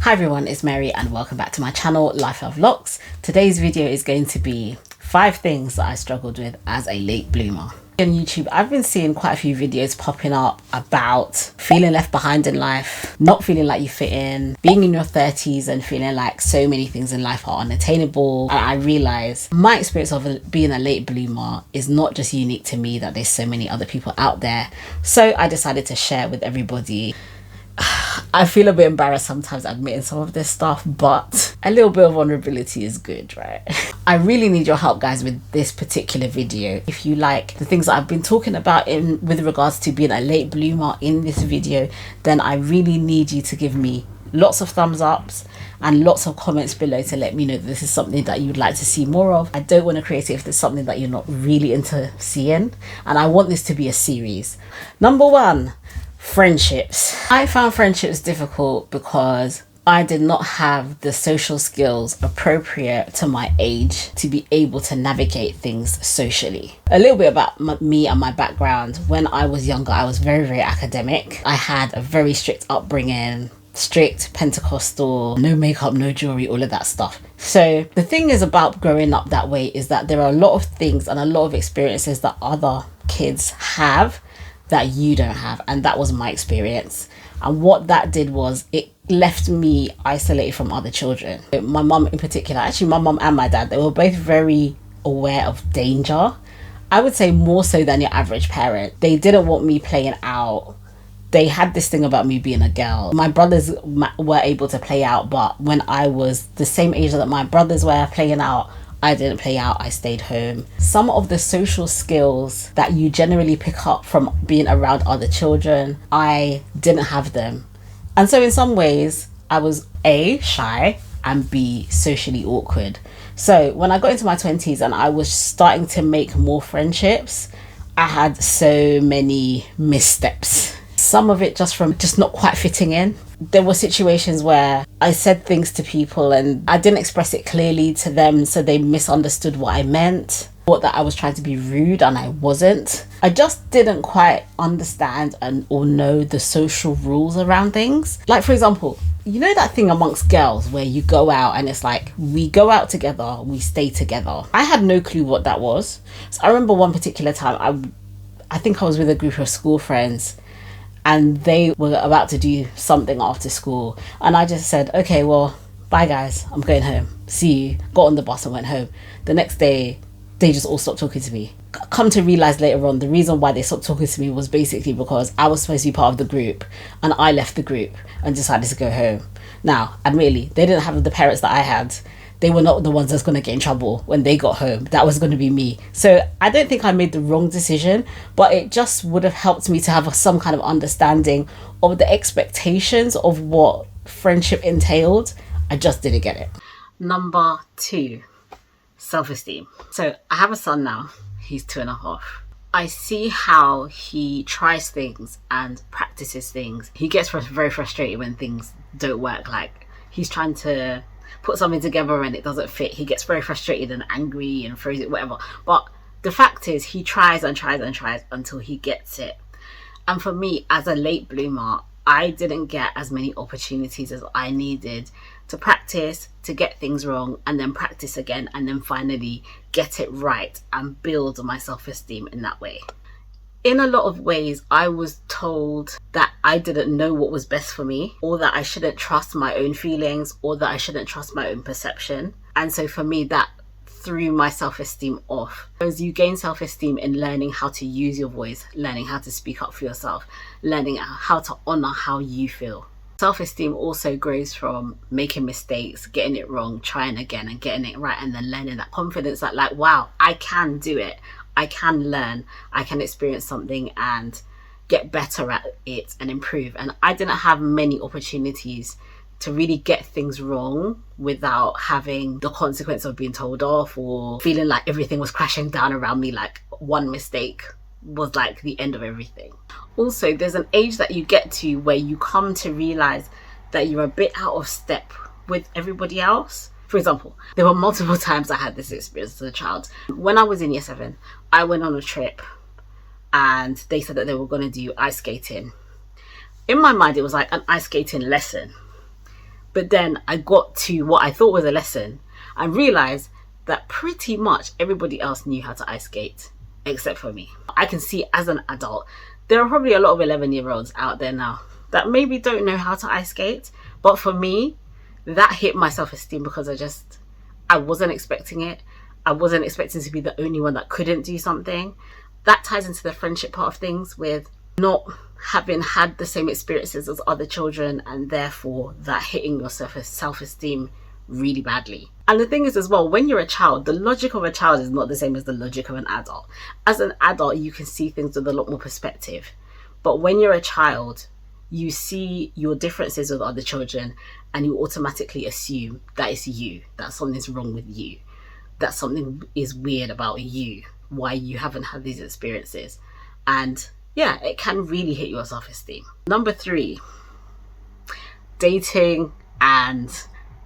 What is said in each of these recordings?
Hi everyone, it's Mary and welcome back to my channel, Life of Locks. Today's video is going to be 5 things that I struggled with as a late bloomer. On YouTube, I've been seeing quite a few videos popping up about feeling left behind in life, not feeling like you fit in, being in your 30s and feeling like so many things in life are unattainable. And I realize my experience of being a late bloomer is not just unique to me, that there's so many other people out there. So I decided to share with everybody. I feel a bit embarrassed sometimes admitting some of this stuff, but a little bit of vulnerability is good, right? I really need your help, guys, with this particular video. If you like the things that I've been talking about with regards to being a late bloomer in this video, then I really need you to give me lots of thumbs ups and lots of comments below to let me know that this is something that you'd like to see more of. I don't want to create it if there's something that you're not really into seeing, and I want this to be a series. Number 1, friendships. I found friendships difficult because I did not have the social skills appropriate to my age to be able to navigate things socially. A little bit about me and my background. When I was younger, I was very academic. I had a very strict upbringing, strict Pentecostal, no makeup, no jewelry, all of that stuff. So the thing is about growing up that way is that there are a lot of things and a lot of experiences that other kids have that you don't have, and that was my experience. And what that did was it left me isolated from other children. My mum in particular, actually my mum and my dad, they were both very aware of danger. I would say more so than your average parent. They didn't want me playing out. They had this thing about me being a girl. My brothers were able to play out, but when I was the same age that my brothers were playing out, I didn't play out, I stayed home. Some of the social skills that you generally pick up from being around other children, I didn't have them. And so in some ways, I was A, shy, and B, socially awkward. So when I got into my 20s and I was starting to make more friendships, I had so many missteps. Some of it just from not quite fitting in. There were situations where I said things to people and I didn't express it clearly to them, so they misunderstood what I meant, thought that I was trying to be rude and I wasn't. I just didn't quite understand or know the social rules around things. Like, for example, you know that thing amongst girls where you go out and it's like, we go out together, we stay together. I had no clue what that was. So I remember one particular time, I think I was with a group of school friends, and they were about to do something after school. And I just said, okay, well, bye guys, I'm going home. See you. Got on the bus and went home. The next day, they just all stopped talking to me. Come to realize later on, the reason why they stopped talking to me was basically because I was supposed to be part of the group and I left the group and decided to go home. Now, admittedly, they didn't have the parents that I had. They were not the ones that's going to get in trouble when they got home. That was going to be me. So I don't think I made the wrong decision, but it just would have helped me to have some kind of understanding of the expectations of what friendship entailed. I just didn't get it. Number 2, self-esteem. So I have a son now. He's 2.5. I see how he tries things and practices things. He gets very frustrated when things don't work. Like, he's trying to put something together and it doesn't fit. He gets very frustrated and angry and throws it, whatever. But the fact is, he tries and tries and tries until he gets it. And for me, as a late bloomer, I didn't get as many opportunities as I needed to practice, to get things wrong, and then practice again, and then finally get it right and build my self-esteem in that way. In a lot of ways, I was told that I didn't know what was best for me, or that I shouldn't trust my own feelings, or that I shouldn't trust my own perception. And so for me, that threw my self-esteem off. Because you gain self-esteem in learning how to use your voice, learning how to speak up for yourself, learning how to honor how you feel. Self-esteem also grows from making mistakes, getting it wrong, trying again and getting it right, and then learning that confidence that, like, wow, I can do it. I can learn, I can experience something and get better at it and improve. And I didn't have many opportunities to really get things wrong without having the consequence of being told off or feeling like everything was crashing down around me, like one mistake was like the end of everything. Also, there's an age that you get to where you come to realize that you're a bit out of step with everybody else. For example, there were multiple times I had this experience as a child. When I was in year 7, I went on a trip and they said that they were going to do ice skating. In my mind, it was like an ice skating lesson. But then I got to what I thought was a lesson and realized that pretty much everybody else knew how to ice skate except for me. I can see as an adult, there are probably a lot of 11-year-olds out there now that maybe don't know how to ice skate. But for me, that hit my self-esteem because I wasn't expecting it. I wasn't expecting to be the only one that couldn't do something. That ties into the friendship part of things, with not having had the same experiences as other children, and therefore that hitting your self-esteem really badly. And the thing is as well, when you're a child, the logic of a child is not the same as the logic of an adult. As an adult, you can see things with a lot more perspective. But when you're a child, you see your differences with other children and you automatically assume that it's you, that something's wrong with you, that something is weird about you, why you haven't had these experiences. And yeah, it can really hit your self-esteem. Number 3, dating and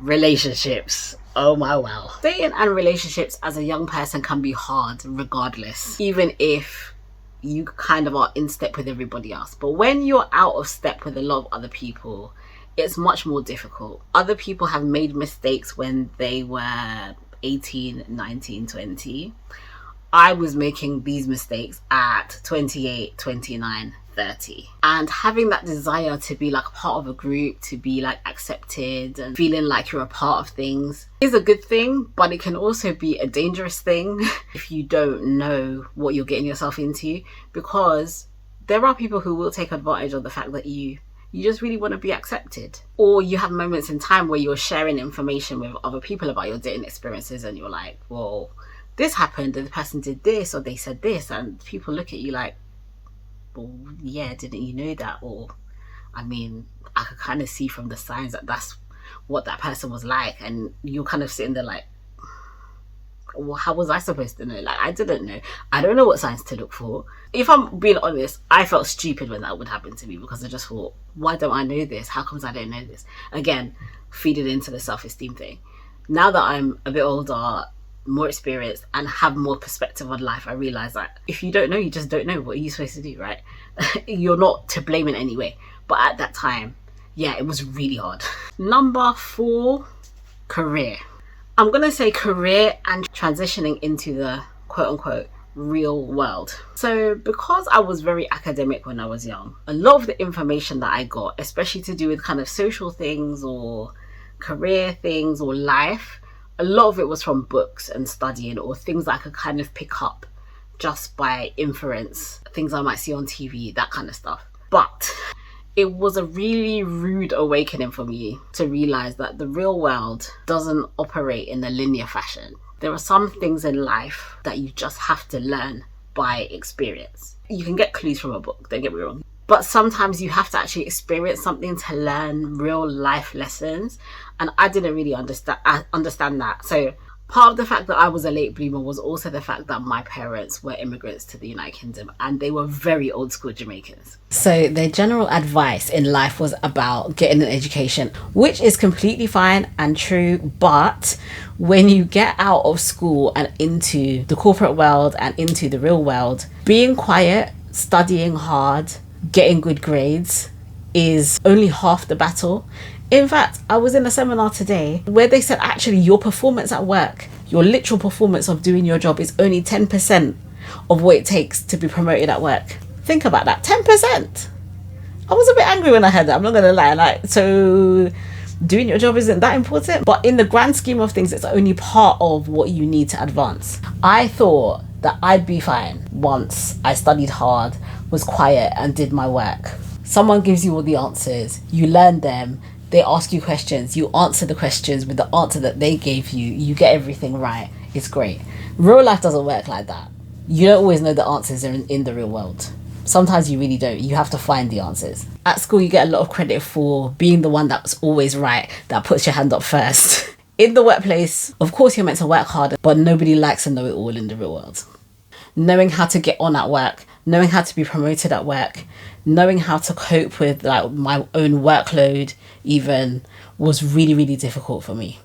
relationships. Oh my wow. Dating and relationships as a young person can be hard regardless, even if you kind of are in step with everybody else. But when you're out of step with a lot of other people, it's much more difficult. Other people have made mistakes when they were 18, 19, 20. I was making these mistakes at 28, 29, 30. And having that desire to be like part of a group, to be like accepted and feeling like you're a part of things is a good thing, but it can also be a dangerous thing if you don't know what you're getting yourself into, because there are people who will take advantage of the fact that you just really want to be accepted. Or you have moments in time where you're sharing information with other people about your dating experiences and you're like, well, this happened and the person did this or they said this, and people look at you like, well, yeah, didn't you know that? Or, I mean, I could kind of see from the signs that that's what that person was like, and you're kind of sitting there like, well, how was I supposed to know? Like, I didn't know. I don't know what signs to look for. If I'm being honest, I felt stupid when that would happen to me, because I just thought, why don't I know this? How comes I don't know this? Again, feeding into the self-esteem thing. Now that I'm a bit older, more experienced, and have more perspective on life, I realize that if you don't know, you just don't know. What are you supposed to do, right? You're not to blame in any way. But at that time, yeah, it was really hard. Number 4, career. I'm gonna say career and transitioning into the quote-unquote real world. So because I was very academic when I was young, a lot of the information that I got, especially to do with kind of social things or career things or life, a lot of it was from books and studying, or things that I could kind of pick up just by inference, things I might see on TV, that kind of stuff. But it was a really rude awakening for me to realize that the real world doesn't operate in a linear fashion. There are some things in life that you just have to learn by experience. You can get clues from a book, don't get me wrong, but sometimes you have to actually experience something to learn real life lessons. And I didn't really understand that. So part of the fact that I was a late bloomer was also the fact that my parents were immigrants to the United Kingdom, and they were very old school Jamaicans. So their general advice in life was about getting an education, which is completely fine and true. But when you get out of school and into the corporate world and into the real world, being quiet, studying hard, getting good grades is only half the battle. In fact, I was in a seminar today where they said actually your performance at work, your literal performance of doing your job, is only 10% of what it takes to be promoted at work. Think about that, 10%. I was a bit angry when I heard that, I'm not gonna lie. Like, so doing your job isn't that important? But in the grand scheme of things, it's only part of what you need to advance. I thought that I'd be fine once I studied hard, was quiet and did my work. Someone gives you all the answers, you learn them, they ask you questions, you answer the questions with the answer that they gave you, you get everything right, it's great. Real life doesn't work like that. You don't always know the answers in the real world. Sometimes you really don't. You have to find the answers. At school, you get a lot of credit for being the one that's always right, that puts your hand up first. In the workplace, of course you're meant to work harder, but nobody likes to know it all in the real world. Knowing how to get on at work, knowing how to be promoted at work, knowing how to cope with like my own workload even, was really, really difficult for me.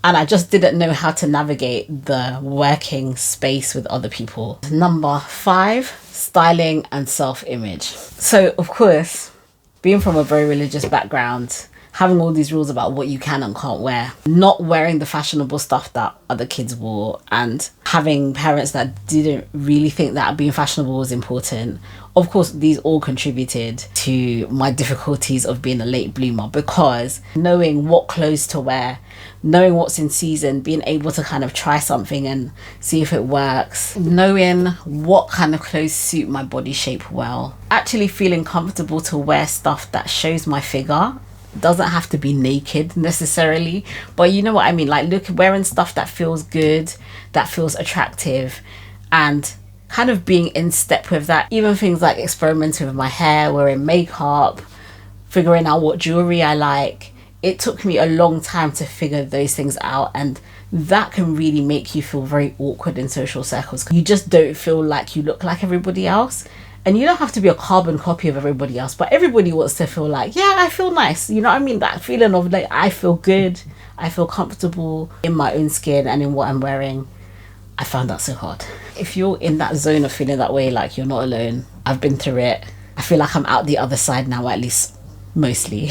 And I just didn't know how to navigate the working space with other people. Number 5, styling and self-image. So of course, being from a very religious background, having all these rules about what you can and can't wear, not wearing the fashionable stuff that other kids wore, and having parents that didn't really think that being fashionable was important. Of course, these all contributed to my difficulties of being a late bloomer, because knowing what clothes to wear, knowing what's in season, being able to kind of try something and see if it works, knowing what kind of clothes suit my body shape well, actually feeling comfortable to wear stuff that shows my figure. Doesn't have to be naked necessarily, but you know what I mean, like wearing stuff that feels good, that feels attractive, and kind of being in step with that. Even things like experimenting with my hair, wearing makeup, figuring out what jewelry I like. It took me a long time to figure those things out, and that can really make you feel very awkward in social circles. You just don't feel like you look like everybody else. And you don't have to be a carbon copy of everybody else, but everybody wants to feel like, yeah, I feel nice. You know what I mean? That feeling of like, I feel good, I feel comfortable in my own skin and in what I'm wearing. I found that so hard. If you're in that zone of feeling that way, like, you're not alone. I've been through it. I feel like I'm out the other side now, at least mostly.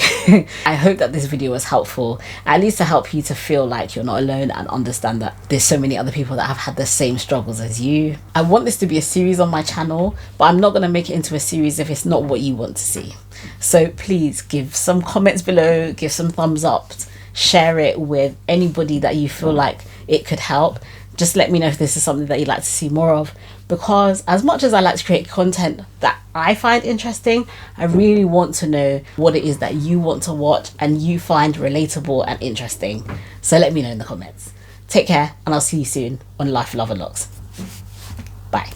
I hope that this video was helpful, at least to help you to feel like you're not alone and understand that there's so many other people that have had the same struggles as you. I want this to be a series on my channel, but I'm not going to make it into a series if it's not what you want to see. So please give some comments below, give some thumbs up, share it with anybody that you feel like it could help. Just let me know if this is something that you'd like to see more of, because as much as I like to create content that I find interesting, I really want to know what it is that you want to watch and you find relatable and interesting. So let me know in the comments. Take care, and I'll see you soon on Life, Love and Locks. Bye.